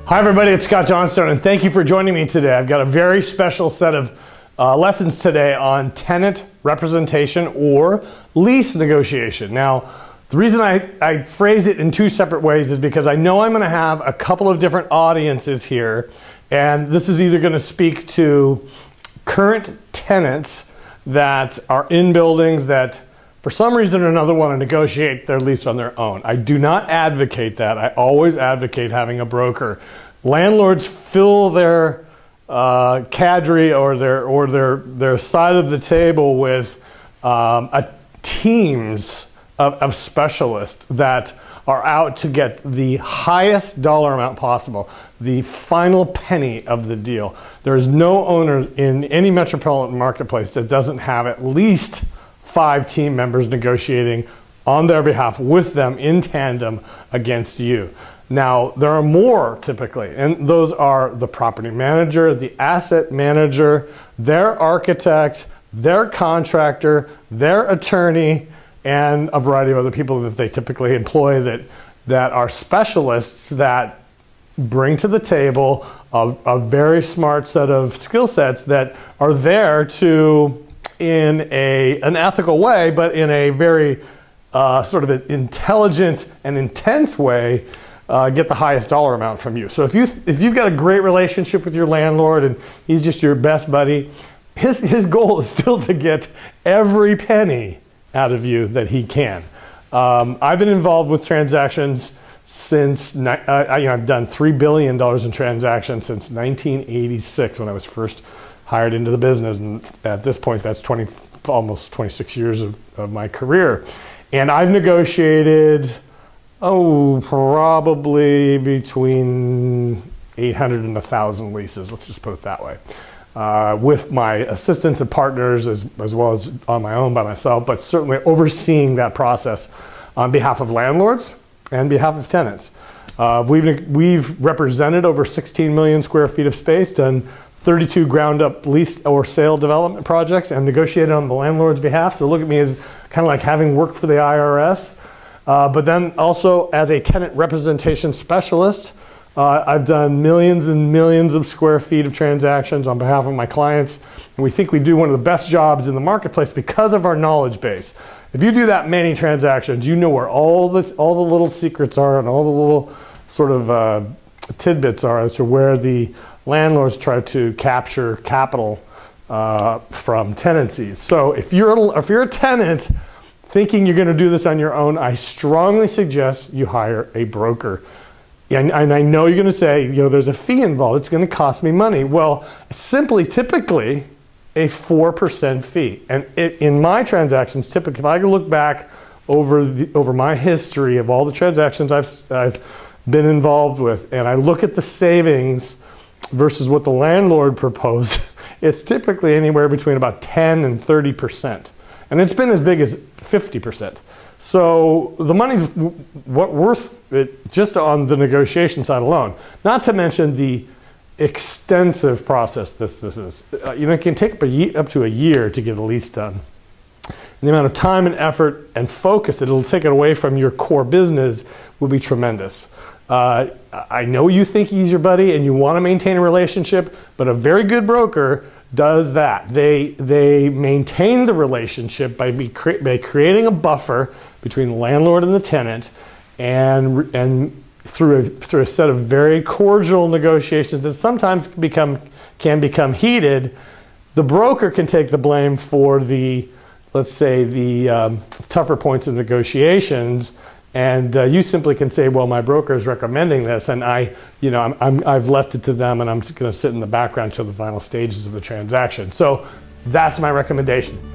Hi everybody, it's Scott Johnstone and thank you for joining me today. I've got a very special set of lessons today on tenant representation or lease negotiation. Now, the reason I phrase it in two separate ways is because I know I'm going to have a couple of different audiences here, and this is either going to speak to current tenants that are in buildings that for some reason or another want to negotiate their lease on their own. I do not advocate that. I always advocate having a broker. Landlords fill their cadre or their side of the table with teams of specialists that are out to get the highest dollar amount possible, the final penny of the deal. There is no owner in any metropolitan marketplace that doesn't have at least 5 team members negotiating on their behalf with them in tandem against you. Now, there are more typically, and those are the property manager, the asset manager, their architect, their contractor, their attorney, and a variety of other people that they typically employ that are specialists that bring to the table a very smart set of skill sets that are there to, in an ethical way, but in a very sort of an intelligent and intense way, get the highest dollar amount from you. So if you've got a great relationship with your landlord and he's just your best buddy, his goal is still to get every penny out of you that he can. I've been involved with transactions since, I've done $3 billion in transactions since 1986 when I was first hired into the business, and at this point that's almost 26 years of my career. And I've negotiated, probably between 800 and 1,000 leases, let's just put it that way, with my assistants and partners as well as on my own by myself, but certainly overseeing that process on behalf of landlords and behalf of tenants. We've represented over 16 million square feet of space, done 32 ground-up lease or sale development projects, and negotiated on the landlord's behalf. So look at me as kind of like having worked for the IRS. But then also as a tenant representation specialist, I've done millions and millions of square feet of transactions on behalf of my clients. And we think we do one of the best jobs in the marketplace because of our knowledge base. If you do that many transactions, you know where all the little secrets are and all the little sort of tidbits are as to where the landlords try to capture capital from tenancies. So if you're a tenant thinking you're going to do this on your own, I strongly suggest you hire a broker. And I know you're going to say, there's a fee involved. It's going to cost me money. Well, it's simply a 4% fee. And in my transactions, typically, if I can look back over my history of all the transactions I've been involved with, and I look at the savings versus what the landlord proposed, it's typically anywhere between about 10 and 30%. And it's been as big as 50%. So the money's worth it just on the negotiation side alone, not to mention the extensive process this is. It can take up to a year to get a lease done. And the amount of time and effort and focus that it'll take it away from your core business will be tremendous. I know you think he's your buddy and you want to maintain a relationship, but a very good broker does that. They maintain the relationship by creating a buffer between the landlord and the tenant, and through a set of very cordial negotiations that sometimes can become heated. The broker can take the blame for let's say the tougher points of negotiations. And you simply can say, well, my broker is recommending this, and I've left it to them, and I'm just going to sit in the background till the final stages of the transaction. So that's my recommendation.